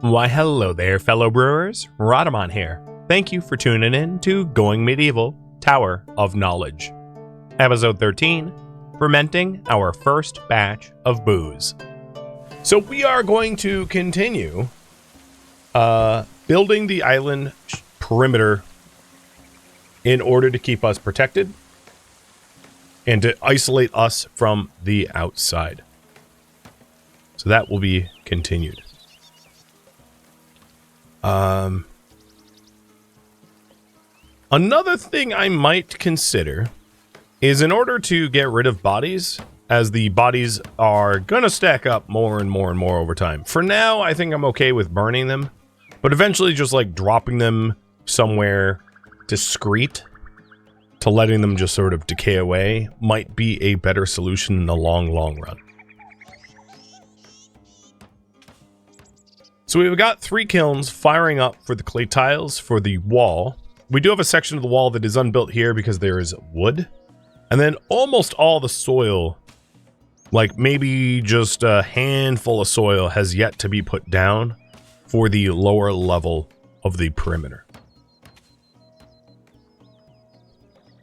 Why hello there, fellow brewers, Rhadamant here. Thank you for tuning in to Going Medieval, Tower of Knowledge. Episode 13, Fermenting our first batch of booze. So we are going to continue building the island perimeter in order to keep us protected and to isolate us from the outside. So that will be continued. Another thing I might consider is in order to get rid of bodies, as the bodies are gonna stack up more and more and more over time. For now, I think I'm okay with burning them, but eventually just like dropping them somewhere discreet to letting them just sort of decay away might be a better solution in the long run. So we've got 3 kilns firing up for the clay tiles for the wall. We do have a section of the wall that is unbuilt here because there is wood. And then almost all the soil, like maybe just a handful of soil, has yet to be put down for the lower level of the perimeter.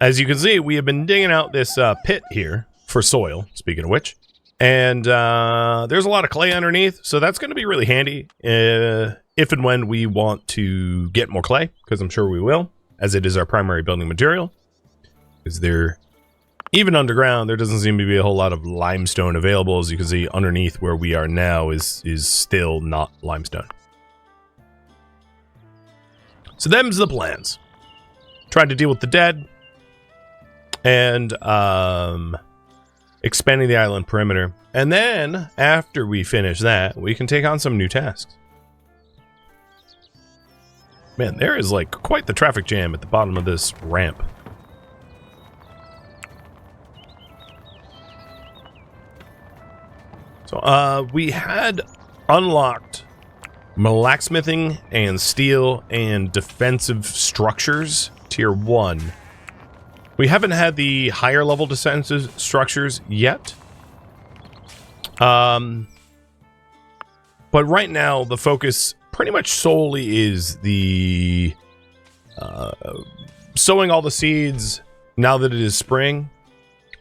As you can see, we have been digging out this pit here for soil, speaking of which. And there's a lot of clay underneath, so that's going to be really handy if and when we want to get more clay, because I'm sure we will, as it is our primary building material. Is there, even underground, there doesn't seem to be a whole lot of limestone available. As you can see, underneath where we are now is still not limestone. So them's the plans. Trying to deal with the dead, and expanding the island perimeter. And then, after we finish that, we can take on some new tasks. Man, there is like quite the traffic jam at the bottom of this ramp. So, we had unlocked blacksmithing and steel and defensive structures, tier 1. We haven't had the higher level defensive structures yet. But right now, the focus pretty much solely is the sowing all the seeds now that it is spring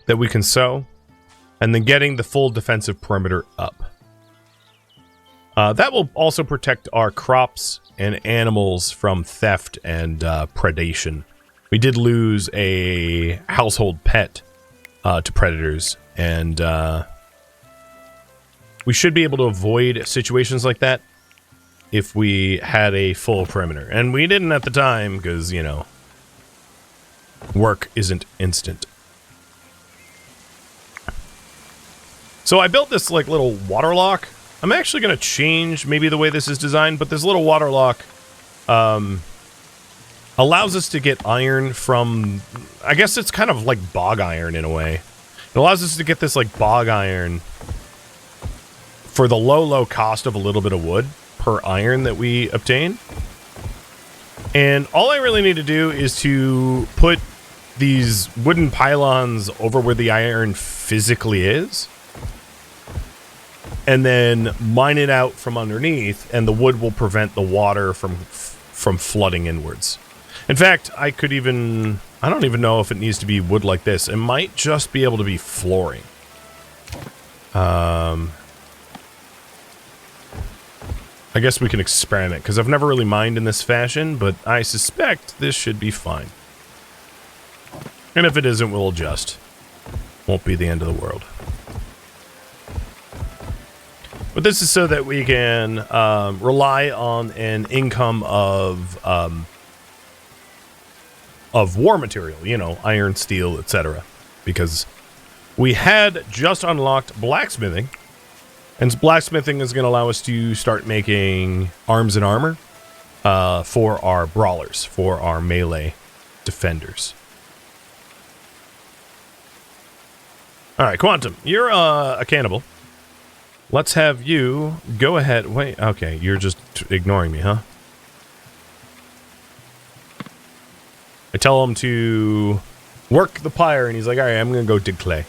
that we can sow, and then getting the full defensive perimeter up. That will also protect our crops and animals from theft and predation. We did lose a household pet to predators, and we should be able to avoid situations like that if we had a full perimeter. And we didn't at the time because, you know, work isn't instant. So I built this like little water lock. I'm actually going to change maybe the way this is designed, but this little water lock allows us to get iron from, I guess it's kind of like bog iron in a way. It allows us to get this like bog iron for the low cost of a little bit of wood per iron that we obtain. And all I really need to do is to put these wooden pylons over where the iron physically is, and then mine it out from underneath, and the wood will prevent the water from flooding inwards. In fact, I don't even know if it needs to be wood like this. It might just be able to be flooring. I guess we can experiment, because I've never really mined in this fashion, but I suspect this should be fine. And if it isn't, we'll adjust. Won't be the end of the world. But this is so that we can rely on an income of war material, you know, iron, steel, etc. Because we had just unlocked blacksmithing, and blacksmithing is going to allow us to start making arms and armor for our brawlers, for our melee defenders. Alright, Quantum, you're a cannibal. Let's have you go ahead. Wait, okay, you're just ignoring me, huh? I tell him to work the pyre, and he's like, alright, I'm gonna go dig clay.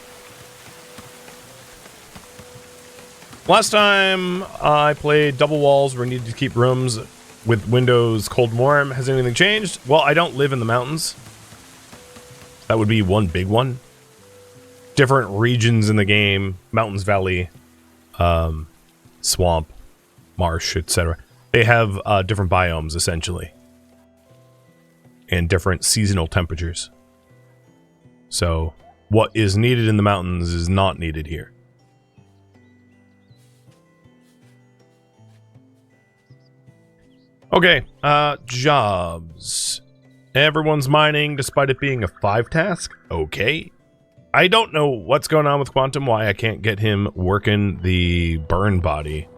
Last time I played double walls where I needed to keep rooms with windows cold and warm. Has anything changed? Well, I don't live in the mountains. That would be one big one. Different regions in the game, mountains, valley, swamp, marsh, etc. They have different biomes, essentially. And different seasonal temperatures. So, what is needed in the mountains is not needed here. Okay, jobs. Everyone's mining despite it being a 5 task. Okay. I don't know what's going on with Quantum, why I can't get him working the burn body.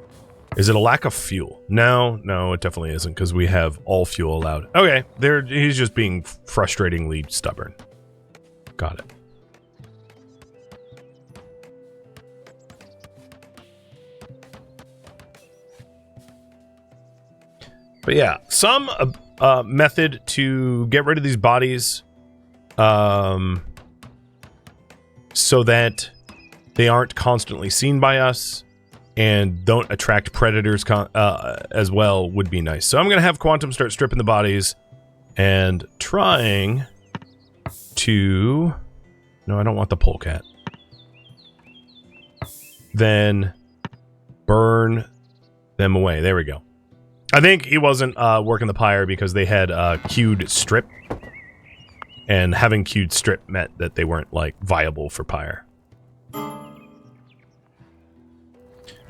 Is it a lack of fuel? No, it definitely isn't, because we have all fuel allowed. Okay, he's just being frustratingly stubborn. Got it. But yeah, some method to get rid of these bodies so that they aren't constantly seen by us and don't attract predators as well would be nice. So I'm going to have Quantum start stripping the bodies and trying to... No, I don't want the polecat. Then burn them away. There we go. I think he wasn't working the pyre because they had queued strip. And having queued strip meant that they weren't, like, viable for pyre. And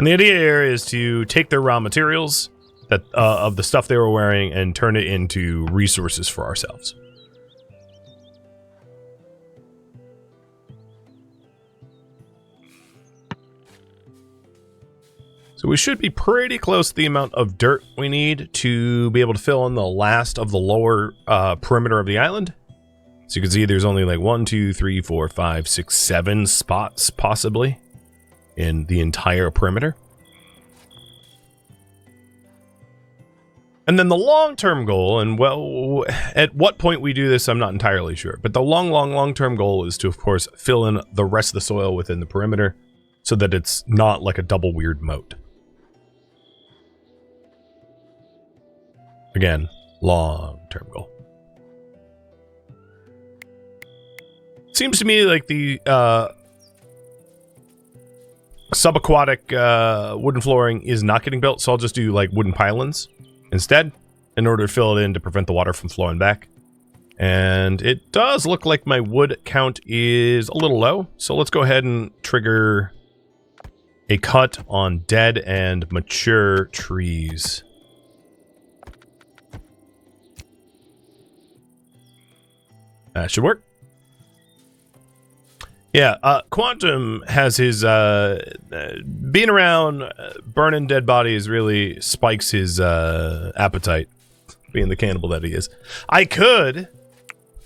the idea here is to take their raw materials that of the stuff they were wearing and turn it into resources for ourselves. So we should be pretty close to the amount of dirt we need to be able to fill in the last of the lower perimeter of the island. So you can see there's only like 1, 2, 3, 4, 5, 6, 7 spots possibly in the entire perimeter. And then the long-term goal, and well, at what point we do this, I'm not entirely sure. But the long-term goal is to, of course, fill in the rest of the soil within the perimeter so that it's not like a double weird moat. Again, long-term goal. Seems to me like the subaquatic wooden flooring is not getting built, so I'll just do like wooden pylons instead in order to fill it in to prevent the water from flowing back. And it does look like my wood count is a little low, so let's go ahead and trigger a cut on dead and mature trees. That should work. Yeah, Quantum has his, being around burning dead bodies really spikes his appetite, being the cannibal that he is. I could,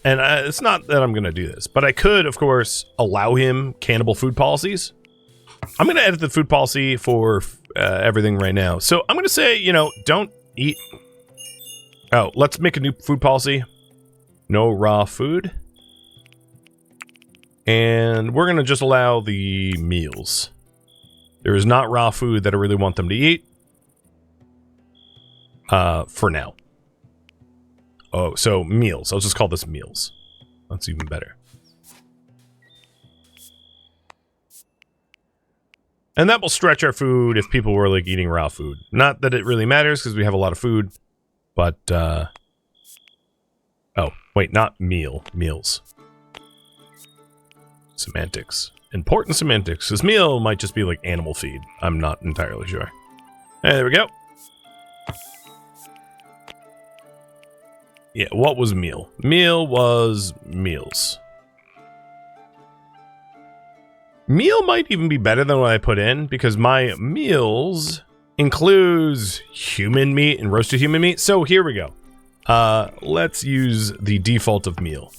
and it's not that I'm going to do this, but I could, of course, allow him cannibal food policies. I'm going to edit the food policy for everything right now. So I'm going to say, you know, don't eat... Oh, let's make a new food policy. No raw food. And we're going to just allow the meals. There is not raw food that I really want them to eat. For now. Oh, so meals. I'll just call this meals. That's even better. And that will stretch our food if people were like eating raw food. Not that it really matters because we have a lot of food. But, oh, wait, not meal. Meals. Semantics. Important semantics. Because meal might just be like animal feed. I'm not entirely sure. There we go. Yeah, what was meal? Meal was meals. Meal might even be better than what I put in, because my meals includes human meat and roasted human meat. So here we go. Let's use the default of meal.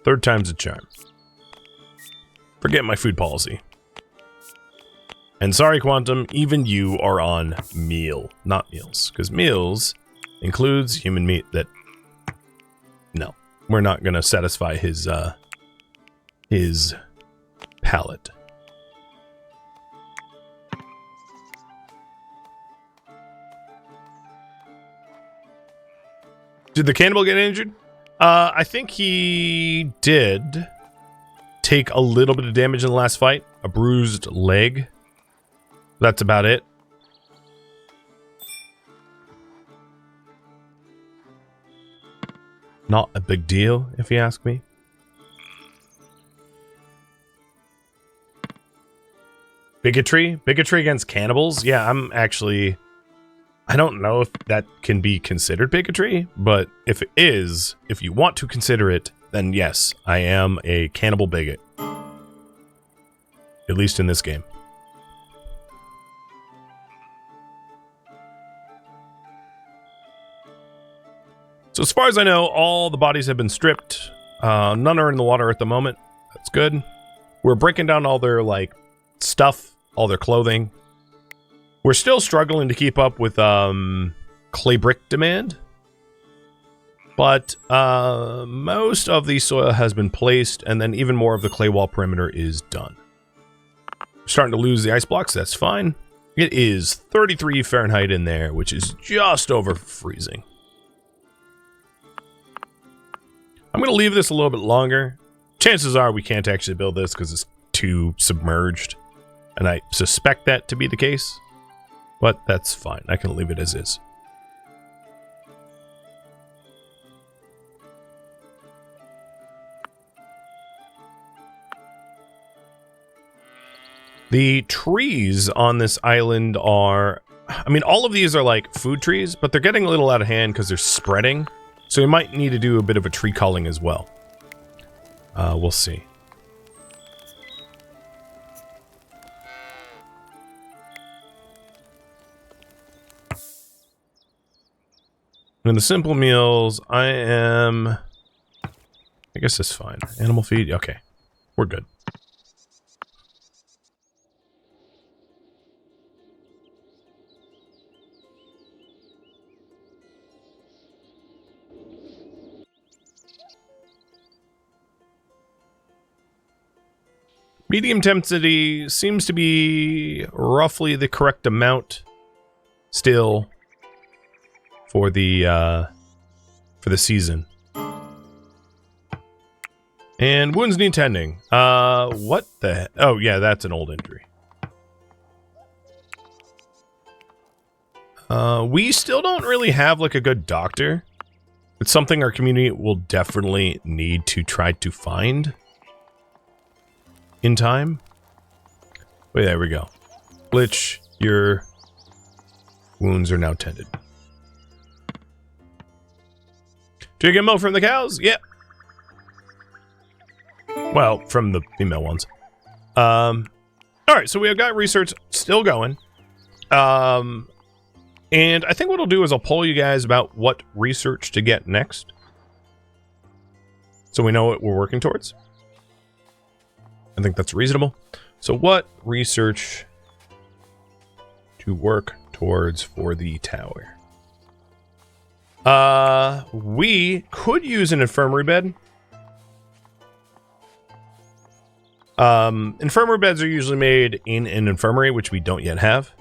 Third time's a charm. Forget my food policy. And sorry, Quantum, even you are on meal, not meals. Because meals includes human meat that... No, we're not going to satisfy his palate. Did the cannibal get injured? I think he did take a little bit of damage in the last fight. A bruised leg. That's about it. Not a big deal, if you ask me. Bigotry? Bigotry against cannibals? Yeah, I don't know if that can be considered bigotry, but if it is, if you want to consider it, then yes, I am a cannibal bigot. At least in this game. So as far as I know, all the bodies have been stripped. None are in the water at the moment. That's good. We're breaking down all their, like, stuff, all their clothing. We're still struggling to keep up with clay brick demand. But most of the soil has been placed, and then even more of the clay wall perimeter is done. We're starting to lose the ice blocks. That's fine. It is 33 Fahrenheit in there, which is just over freezing. I'm going to leave this a little bit longer. Chances are we can't actually build this because it's too submerged. And I suspect that to be the case. But that's fine. I can leave it as is. The trees on this island are... I mean, all of these are like food trees, but they're getting a little out of hand because they're spreading. So we might need to do a bit of a tree culling as well. We'll see. And in the simple meals, I guess it's fine. Animal feed? Okay. We're good. Medium density seems to be roughly the correct amount still for the season. And wounds need tending. What the... Oh, yeah, that's an old injury. We still don't really have, like, a good doctor. It's something our community will definitely need to try to find in time. Wait, there we go. Glitch, your wounds are now tended. Do you get milk from the cows? Yep. Well, from the female ones. Alright, so we have got research still going. And I think what I'll do is I'll poll you guys about what research to get next. So we know what we're working towards. I think that's reasonable. So what research to work towards for the tower? We could use an infirmary bed. Infirmary beds are usually made in an infirmary, which we don't yet have.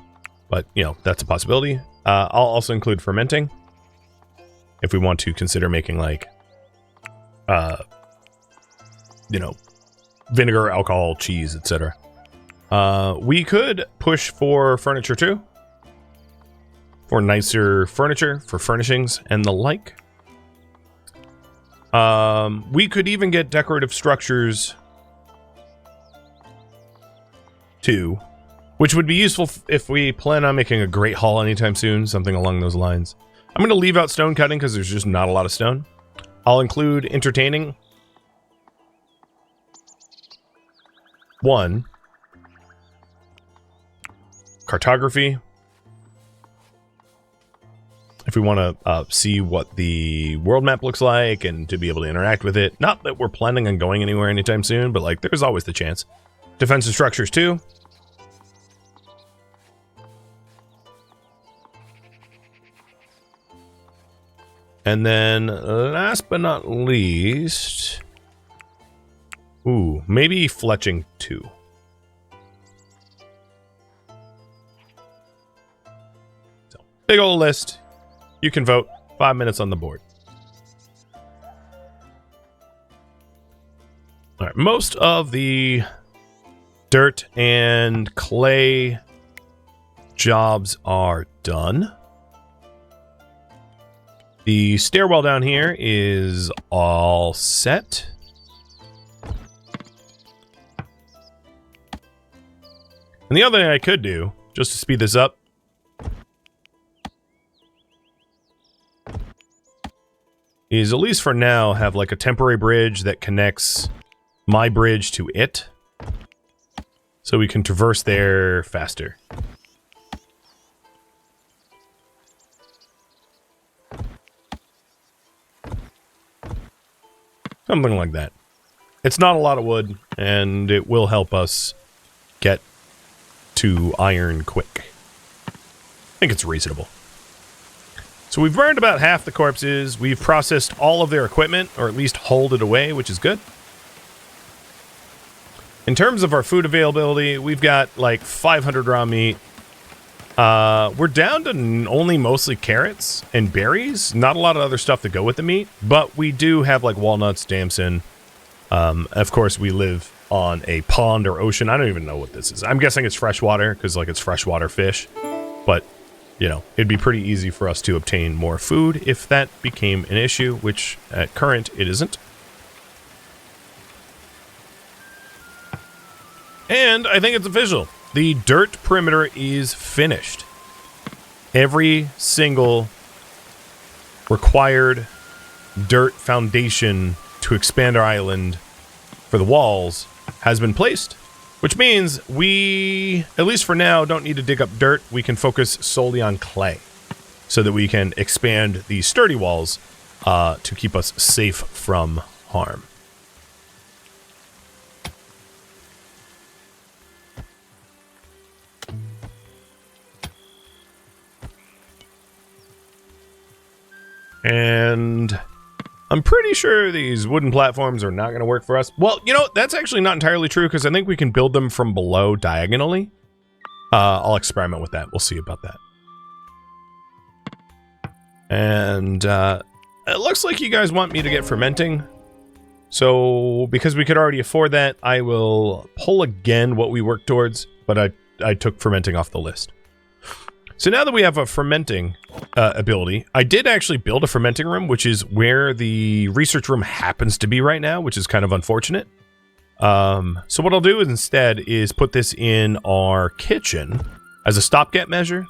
But, you know, that's a possibility. I'll also include fermenting. If we want to consider making, like, you know, vinegar, alcohol, cheese, etc. We could push for furniture too. For nicer furniture, for furnishings, and the like. We could even get decorative structures too, which would be useful if we plan on making a great hall anytime soon, something along those lines. I'm going to leave out stone cutting because there's just not a lot of stone. I'll include entertaining. 1. Cartography. If we want to see what the world map looks like and to be able to interact with it. Not that we're planning on going anywhere anytime soon, but like there's always the chance. Defensive structures too. And then last but not least, ooh, maybe fletching too. So big old list. You can vote. 5 minutes on the board. All right, most of the dirt and clay jobs are done. The stairwell down here is all set. And the other thing I could do, just to speed this up, is at least for now have like a temporary bridge that connects my bridge to it, so we can traverse there faster. Something like that. It's not a lot of wood, and it will help us get to iron quick. I think it's reasonable. So we've burned about half the corpses. We've processed all of their equipment, or at least hauled it away, which is good. In terms of our food availability, we've got like 500 raw meat. We're down to only mostly carrots and berries. Not a lot of other stuff to go with the meat, but we do have like walnuts, damson. Of course, we live on a pond or ocean. I don't even know what this is. I'm guessing it's freshwater because like it's freshwater fish. But, you know, it'd be pretty easy for us to obtain more food if that became an issue, which at current it isn't. And I think it's official. The dirt perimeter is finished. Every single required dirt foundation to expand our island for the walls has been placed, which means we, at least for now, don't need to dig up dirt. We can focus solely on clay so that we can expand the sturdy walls to keep us safe from harm. And I'm pretty sure these wooden platforms are not going to work for us. Well, you know, that's actually not entirely true because I think we can build them from below diagonally. I'll experiment with that. We'll see about that. And it looks like you guys want me to get fermenting. So because we could already afford that, I will pull again what we work towards, but I took fermenting off the list. So now that we have a fermenting ability, I did actually build a fermenting room, which is where the research room happens to be right now, which is kind of unfortunate. So what I'll do instead is put this in our kitchen as a stopgap measure.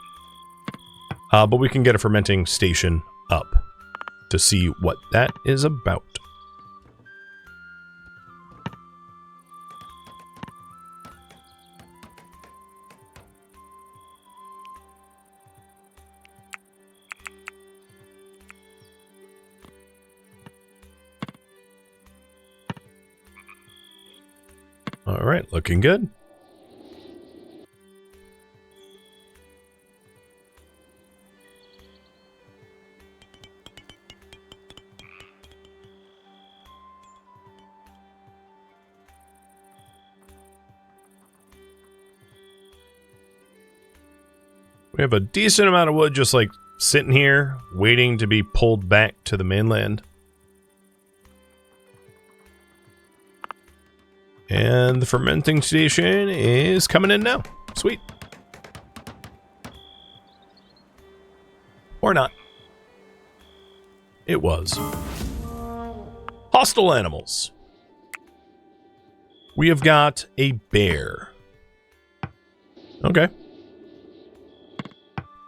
But we can get a fermenting station up to see what that is about. All right, looking good. We have a decent amount of wood just like sitting here, waiting to be pulled back to the mainland. And the fermenting station is coming in now. Sweet. Or not. It was. Hostile animals. We have got a bear. Okay.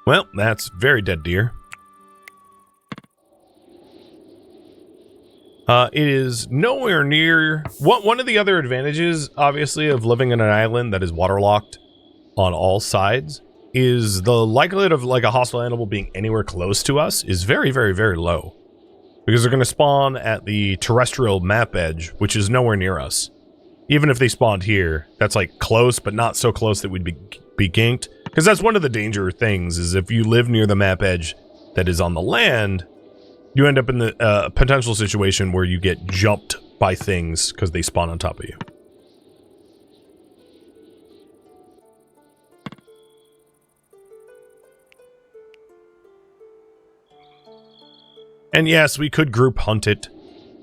Well, that's very dead deer. It is nowhere near... One of the other advantages, obviously, of living in an island that is waterlocked on all sides is the likelihood of like a hostile animal being anywhere close to us is very, very, very low. Because they're going to spawn at the terrestrial map edge, which is nowhere near us. Even if they spawned here, that's like close, but not so close that we'd be ganked. Because that's one of the danger things, is if you live near the map edge that is on the land, you end up in the potential situation where you get jumped by things because they spawn on top of you. And yes, we could group hunt it,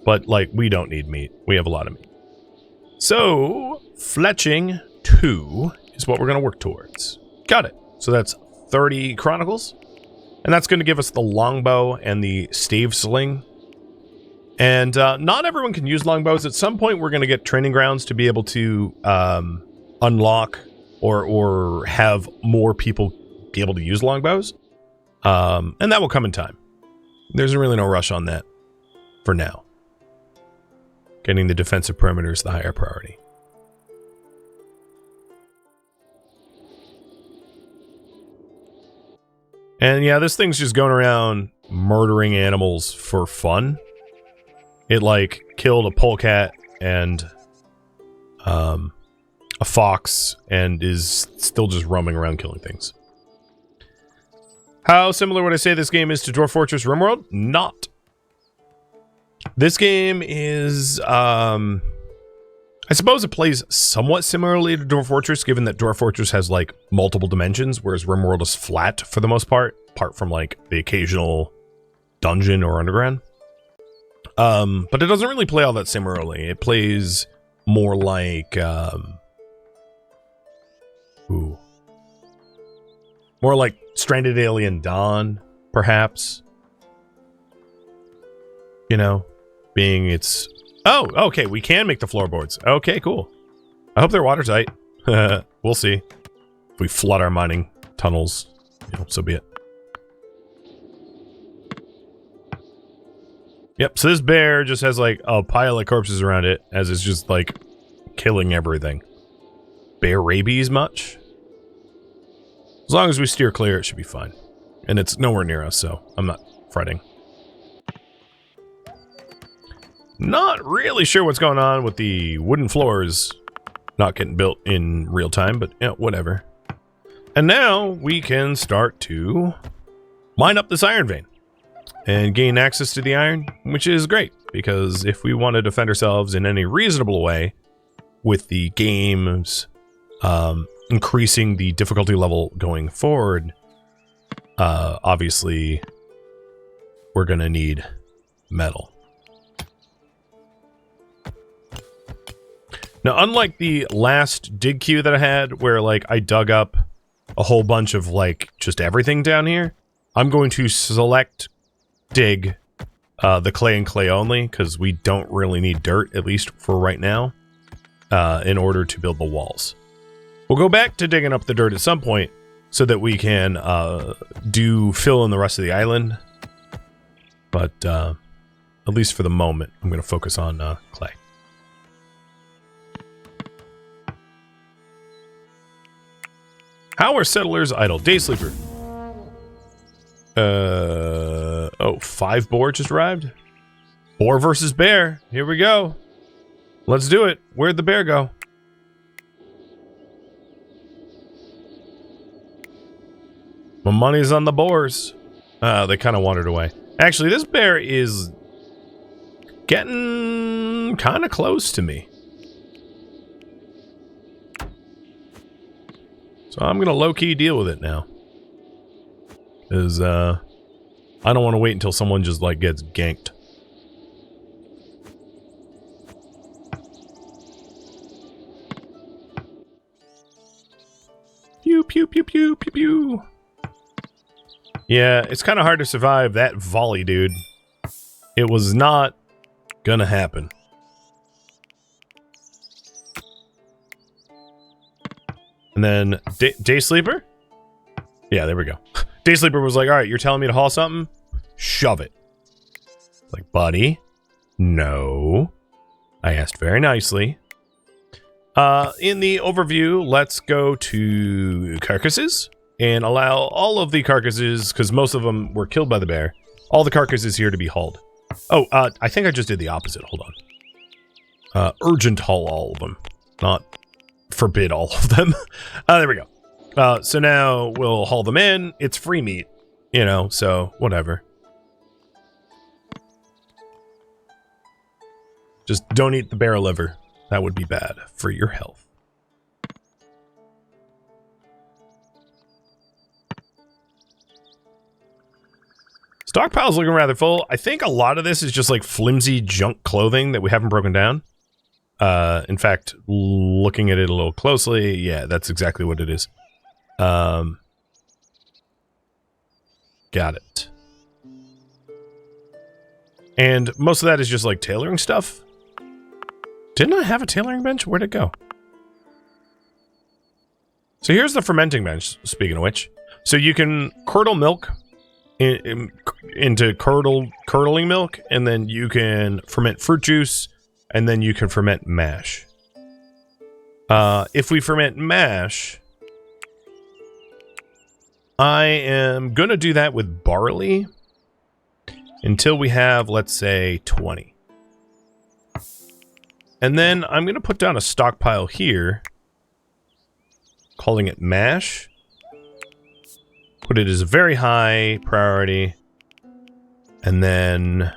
but like we don't need meat. We have a lot of meat. So, fletching 2 is what we're going to work towards. Got it. So that's 30 Chronicles. And that's going to give us the longbow and the stave sling. And not everyone can use longbows. At some point, we're going to get training grounds to be able to unlock or have more people be able to use longbows. And that will come in time. There's really no rush on that for now. Getting the defensive perimeter is the higher priority. And yeah, this thing's just going around murdering animals for fun. It, like, killed a polecat and a fox and is still just roaming around killing things. How similar would I say this game is to Dwarf Fortress RimWorld? Not. This game is, I suppose it plays somewhat similarly to Dwarf Fortress, given that Dwarf Fortress has, like, multiple dimensions, whereas RimWorld is flat for the most part, apart from, like, the occasional dungeon or underground. But it doesn't really play all that similarly. It plays more like, more like Stranded Alien Dawn, perhaps. You know, being its... Oh, okay, we can make the floorboards. Okay, cool. I hope they're watertight. We'll see. If we flood our mining tunnels, you know, so be it. Yep, so this bear just has, like, a pile of corpses around it, as it's just, like, killing everything. Bear rabies much? As long as we steer clear, it should be fine. And it's nowhere near us, so I'm not fretting. Not really sure what's going on with the wooden floors not getting built in real time, but, yeah, whatever. And now we can start to mine up this iron vein and gain access to the iron, which is great, because if we want to defend ourselves in any reasonable way with the game's increasing the difficulty level going forward, obviously we're gonna need metal. Now, unlike the last dig queue that I had, where, like, I dug up a whole bunch of, like, just everything down here, I'm going to select dig the clay and clay only, because we don't really need dirt, at least for right now, in order to build the walls. We'll go back to digging up the dirt at some point, so that we can fill in the rest of the island. But at least for the moment, I'm going to focus on clay. How are settlers idle? Day sleeper. Oh, 5 boar just arrived? Boar versus bear. Here we go. Let's do it. Where'd the bear go? My money's on the boars. They kind of wandered away. Actually, this bear is getting kind of close to me. So I'm going to low-key deal with it now. Because, I don't want to wait until someone just, like, gets ganked. Pew, pew, pew, pew, pew, pew. Yeah, it's kind of hard to survive that volley, dude. It was not gonna happen. And then, Day Sleeper? Yeah, there we go. Day Sleeper was like, alright, you're telling me to haul something? Shove it. Like, buddy, no. I asked very nicely. In the overview, let's go to carcasses and allow all of the carcasses, because most of them were killed by the bear, all the carcasses here to be hauled. Oh, I think I just did the opposite. Hold on. Urgent haul all of them, not forbid all of them. There we go. So now we'll haul them in. It's free meat, you know, so whatever. Just don't eat the bear liver. That would be bad for your health. Stockpile's looking rather full. I think a lot of this is just like flimsy junk clothing that we haven't broken down. In fact, looking at it a little closely, yeah, that's exactly what it is. Got it. And most of that is just like tailoring stuff. Didn't I have a tailoring bench? Where'd it go? So here's the fermenting bench, speaking of which. So you can curdle milk into curdling milk, and then you can ferment fruit juice, and then you can ferment mash. If we ferment mash, I am going to do that with barley until we have, let's say, 20. And then I'm going to put down a stockpile here, calling it mash. Put it as a very high priority. And then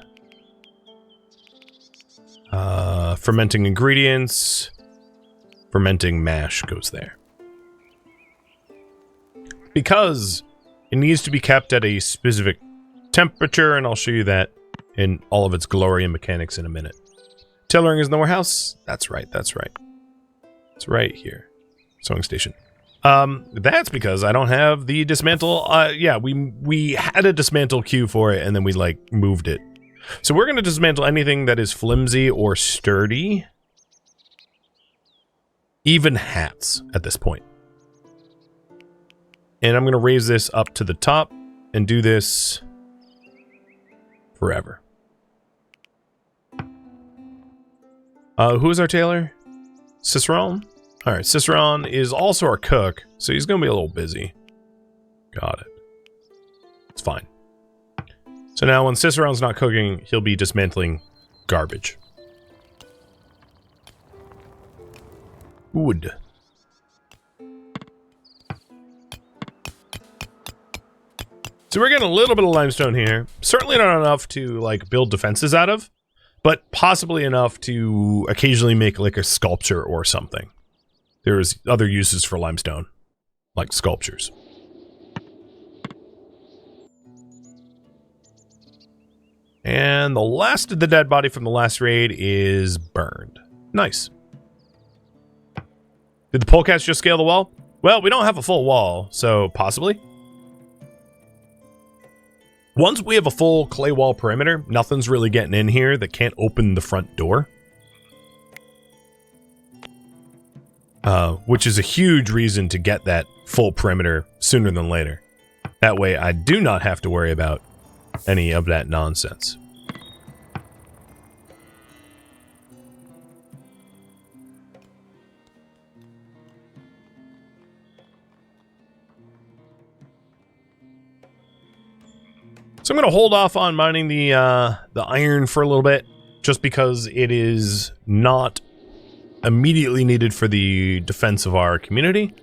fermenting ingredients, fermenting mash goes there. Because it needs to be kept at a specific temperature, and I'll show you that in all of its glory and mechanics in a minute. Tailoring is in the warehouse? That's right, that's right. It's right here. Sewing station. That's because I don't have the dismantle. Yeah, we had a dismantle queue for it, and then we, like, moved it. So we're going to dismantle anything that is flimsy or sturdy. Even hats at this point. And I'm going to raise this up to the top and do this forever. Who is our tailor? Cicerone? Alright, Cicerone is also our cook, so he's going to be a little busy. Got it. It's fine. So now when Cicerone's not cooking, he'll be dismantling garbage. Wood. So we're getting a little bit of limestone here. Certainly not enough to, like, build defenses out of, but possibly enough to occasionally make, like, a sculpture or something. There's other uses for limestone, like sculptures. And the last of the dead body from the last raid is burned. Nice. Did the polecats just scale the wall? Well, we don't have a full wall, so possibly. Once we have a full clay wall perimeter, nothing's really getting in here that can't open the front door. Which is a huge reason to get that full perimeter sooner than later. That way I do not have to worry about any of that nonsense. So I'm going to hold off on mining the iron for a little bit, just because it is not immediately needed for the defense of our community.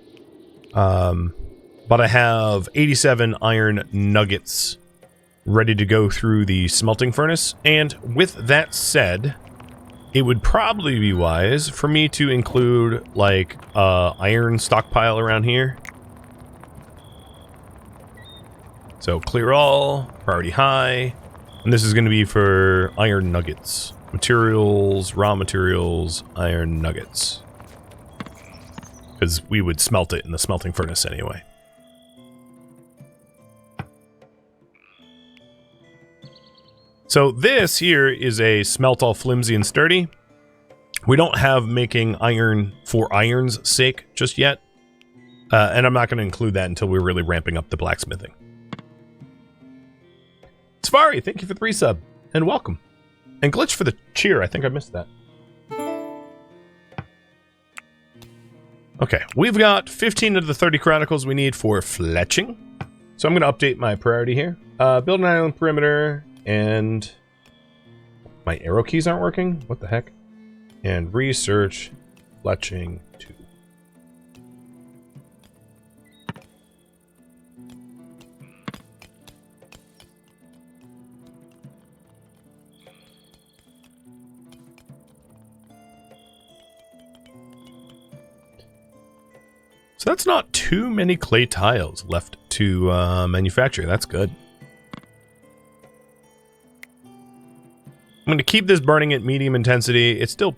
But I have 87 iron nuggets ready to go through the smelting furnace. And with that said, it would probably be wise for me to include, like, iron stockpile around here. So clear all, priority high, and this is going to be for iron nuggets. Materials, raw materials, iron nuggets. Because we would smelt it in the smelting furnace anyway. So this here is a smelt all flimsy and sturdy. We don't have making iron for iron's sake just yet. And I'm not going to include that until we're really ramping up the blacksmithing. Safari, thank you for the resub, and welcome. And Glitch for the cheer, I think I missed that. Okay, we've got 15 of the 30 chronicles we need for fletching. So I'm going to update my priority here. Build an island perimeter, and my arrow keys aren't working? What the heck? And research fletching 2. So that's not too many clay tiles left to manufacture. That's good. I'm going to keep this burning at medium intensity. It's still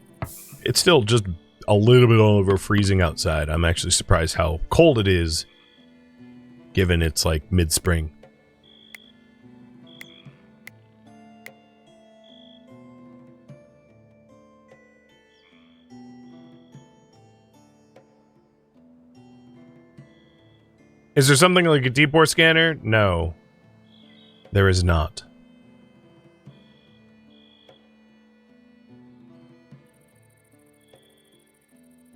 It's still just a little bit over freezing outside. I'm actually surprised how cold it is, given it's like mid-spring. Is there something like a deep bore scanner? No, there is not.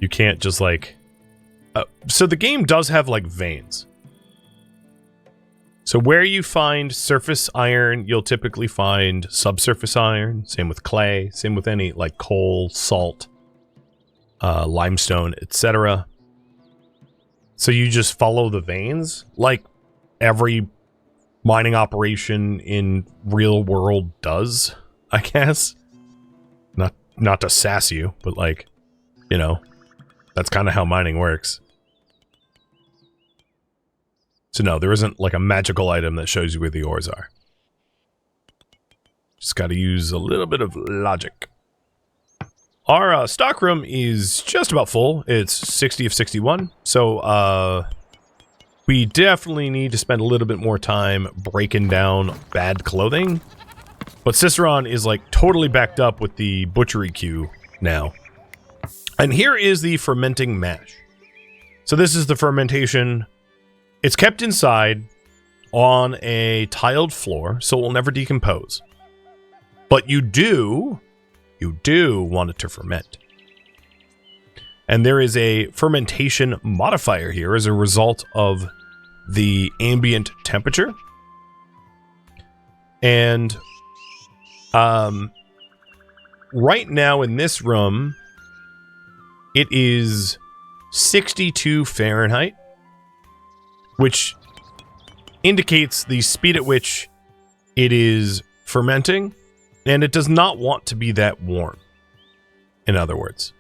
You can't just like... so the game does have like veins. So where you find surface iron, you'll typically find subsurface iron. Same with clay. Same with any like coal, salt, limestone, etc. So you just follow the veins, like every mining operation in real world does, I guess. Not to sass you, but like, you know, that's kind of how mining works. So no, there isn't like a magical item that shows you where the ores are. Just got to use a little bit of logic. Our stockroom is just about full. It's 60 of 61. So we definitely need to spend a little bit more time breaking down bad clothing. But Cicerone is like totally backed up with the butchery queue now. And here is the fermenting mash. So this is the fermentation. It's kept inside on a tiled floor, so it will never decompose. But you do want it to ferment. And there is a fermentation modifier here as a result of the ambient temperature. And right now in this room, it is 62 Fahrenheit, which indicates the speed at which it is fermenting, and it does not want to be that warm, in other words.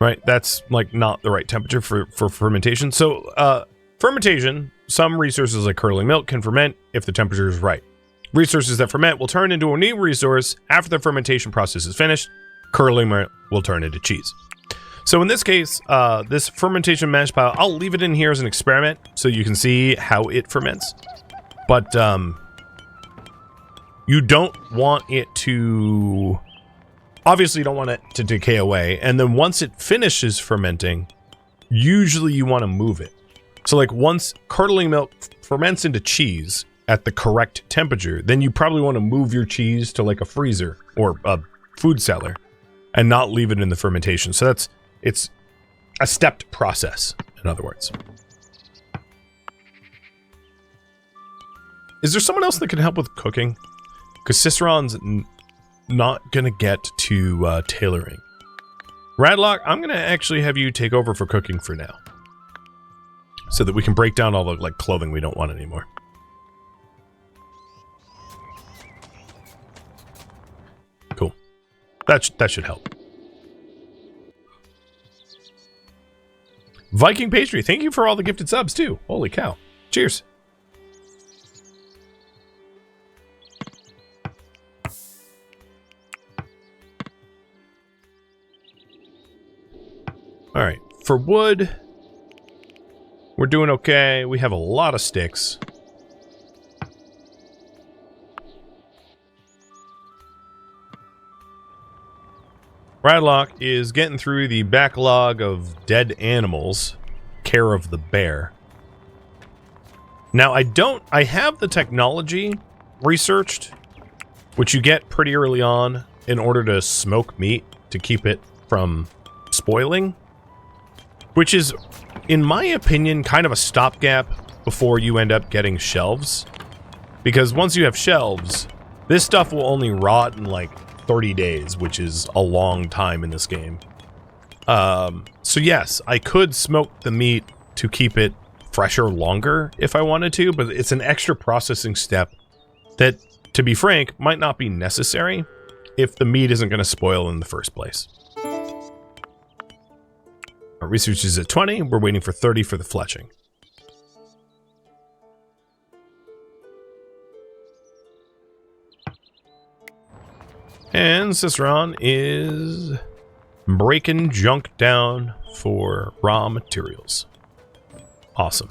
Right? That's, like, not the right temperature for fermentation. So, fermentation, some resources like curdling milk can ferment if the temperature is right. Resources that ferment will turn into a new resource after the fermentation process is finished. Curdling milk will turn into cheese. So in this case, this fermentation mash pile, I'll leave it in here as an experiment so you can see how it ferments. But you don't want it to... Obviously, you don't want it to decay away. And then once it finishes fermenting, usually you want to move it. So like once curdling milk ferments into cheese at the correct temperature, then you probably want to move your cheese to like a freezer or a food cellar and not leave it in the fermentation. So it's a stepped process, in other words. Is there someone else that can help with cooking? Because Cicerone's not going to get to tailoring. Radlock, I'm going to actually have you take over for cooking for now. So that we can break down all the like clothing we don't want anymore. Cool. That should help. Viking Pastry, thank you for all the gifted subs too. Holy cow. Cheers. All right, for wood, we're doing okay. We have a lot of sticks. Radlock is getting through the backlog of dead animals, care of the bear. Now, I have the technology researched, which you get pretty early on in order to smoke meat to keep it from spoiling, which is, in my opinion, kind of a stopgap before you end up getting shelves. Because once you have shelves, this stuff will only rot in like 30 days, which is a long time in this game. So yes, I could smoke the meat to keep it fresher longer if I wanted to, but it's an extra processing step that, to be frank, might not be necessary if the meat isn't going to spoil in the first place. Our research is at 20. We're waiting for 30 for the fletching. And Cicerone is Breaking junk down for raw materials. Awesome.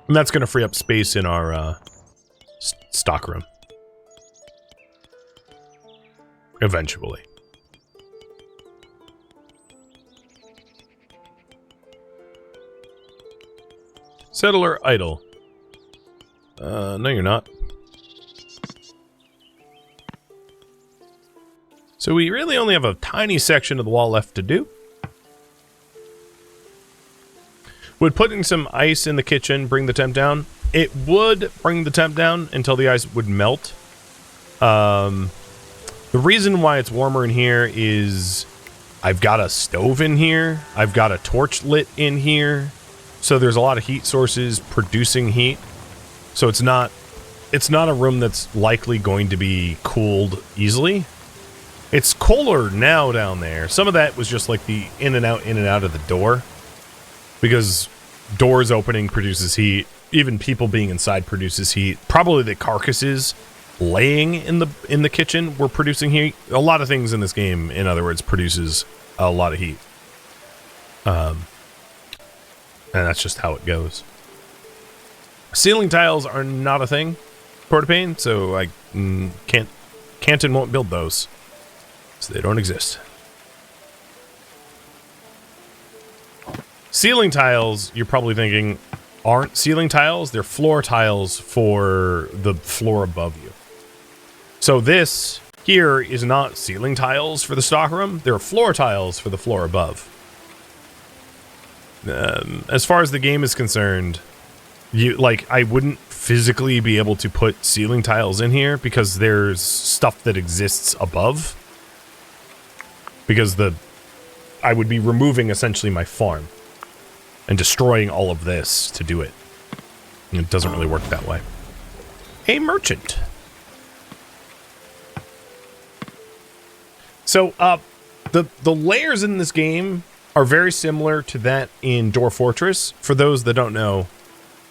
And that's going to free up space in our stock room. Eventually. Settler idle. No, you're not. So we really only have a tiny section of the wall left to do. Would putting some ice in the kitchen bring the temp down? It would bring the temp down until the ice would melt. The reason why it's warmer in here is I've got a stove in here. I've got a torch lit in here. So there's a lot of heat sources producing heat. So it's not a room that's likely going to be cooled easily. It's cooler now down there. Some of that was just like the in and out of the door. Because doors opening produces heat. Even people being inside produces heat. Probably the carcasses laying in the kitchen were producing heat. A lot of things in this game, in other words, produces a lot of heat. And that's just how it goes. Ceiling tiles are not a thing, Portapane, so I can't and won't build those. So they don't exist. Ceiling tiles, you're probably thinking, aren't ceiling tiles. They're floor tiles for the floor above you. So this here is not ceiling tiles for the stockroom. They're floor tiles for the floor above. As far as the game is concerned, I wouldn't physically be able to put ceiling tiles in here because there's stuff that exists above. Because I would be removing essentially my farm and destroying all of this to do it. And it doesn't really work that way. A merchant. So, the layers in this game are very similar to that in Dwarf Fortress. For those that don't know,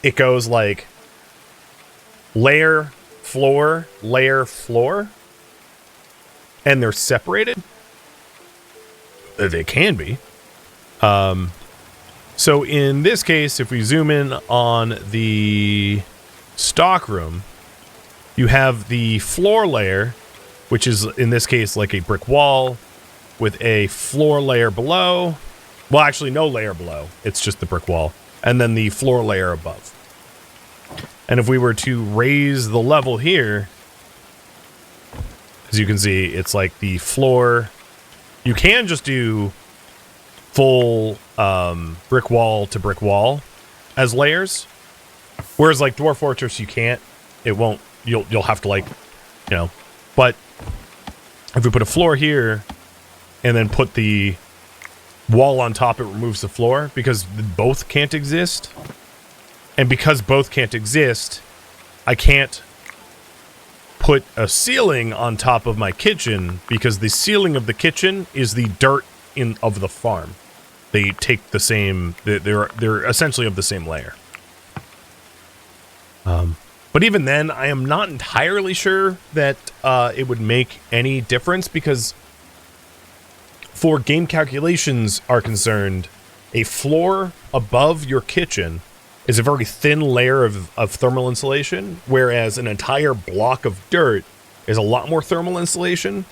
it goes like layer, floor, and they're separated. They can be. So in this case, if we zoom in on the stockroom, you have the floor layer, which is in this case like a brick wall with a floor layer below. Well, actually no layer below. It's just the brick wall. And then the floor layer above. And if we were to raise the level here, as you can see, it's like the floor. You can just do full brick wall to brick wall as layers. Whereas like Dwarf Fortress, you can't. It won't. You'll have to But if we put a floor here and then put the wall on top, it removes the floor because both can't exist. And because both can't exist, I can't put a ceiling on top of my kitchen because the ceiling of the kitchen is the dirt of the farm. They take the same. They're essentially of the same layer. But even then, I am not entirely sure that it would make any difference because, for game calculations are concerned, a floor above your kitchen is a very thin layer of thermal insulation, whereas an entire block of dirt is a lot more thermal insulation.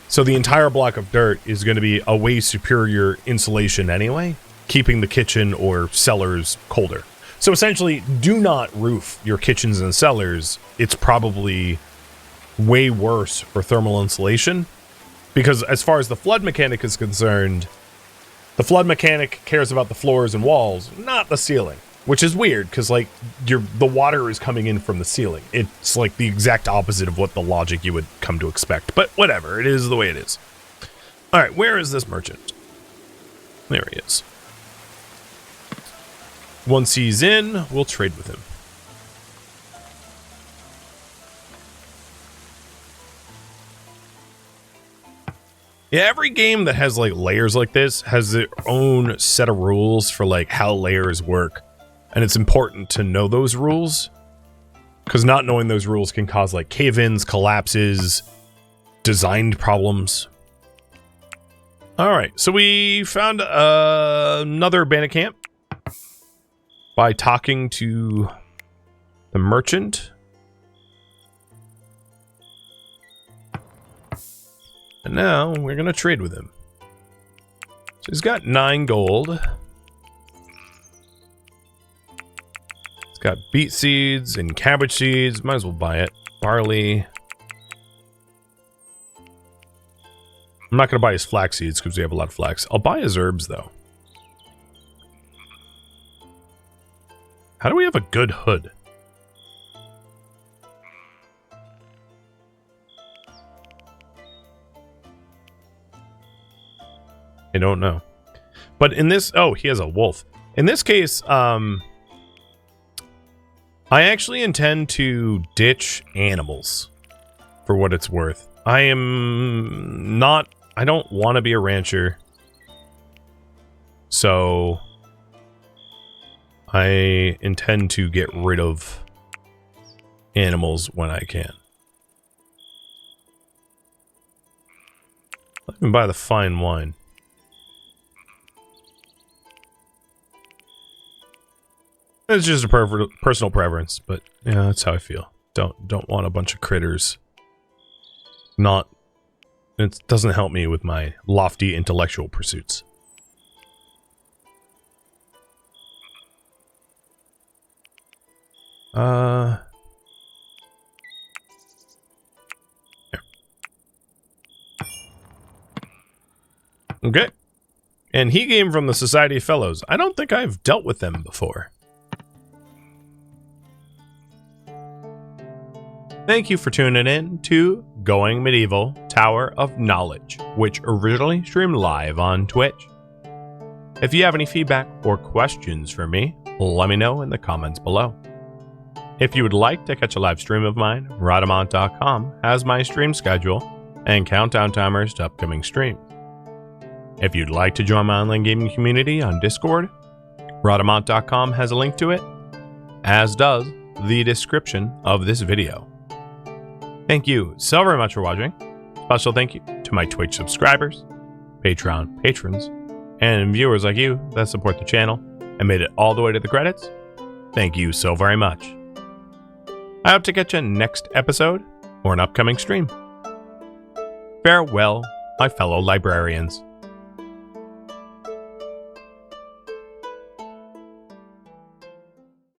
So the entire block of dirt is going to be a way superior insulation anyway, keeping the kitchen or cellars colder. So essentially, do not roof your kitchens and cellars. It's probably way worse for thermal insulation. Because as far as the flood mechanic is concerned, the flood mechanic cares about the floors and walls, not the ceiling. Which is weird, because like the water is coming in from the ceiling. It's like the exact opposite of what the logic you would come to expect. But whatever, it is the way it is. Alright, where is this merchant? There he is. Once he's in, we'll trade with him. Yeah, every game that has like layers like this has their own set of rules for like how layers work. And it's important to know those rules Because not knowing those rules can cause like cave-ins, collapses, designed problems. Alright, so we found another bandit camp by talking to the merchant. And now we're going to trade with him. So he's got 9 gold. He's got beet seeds and cabbage seeds. Might as well buy it. Barley. I'm not going to buy his flax seeds because we have a lot of flax. I'll buy his herbs, though. How do we have a good hood? I don't know. But in this... Oh, he has a wolf. In this case, I actually intend to ditch animals for what it's worth. I am not... I don't want to be a rancher. So... I intend to get rid of animals when I can. Let me buy the fine wine. It's just a personal preference, but yeah, that's how I feel. Don't want a bunch of critters. It doesn't help me with my lofty intellectual pursuits. Yeah. Okay. And he came from the Society of Fellows. I don't think I've dealt with them before. Thank you for tuning in to Going Medieval Tower of Knowledge, which originally streamed live on Twitch. If you have any feedback or questions for me, let me know in the comments below. If you would like to catch a live stream of mine, Rhadamant.com has my stream schedule and countdown timers to upcoming streams. If you'd like to join my online gaming community on Discord, Rhadamant.com has a link to it, as does the description of this video. Thank you so very much for watching. Special thank you to my Twitch subscribers, Patreon patrons, and viewers like you that support the channel and made it all the way to the credits. Thank you so very much. I hope to catch you next episode or an upcoming stream. Farewell, my fellow librarians.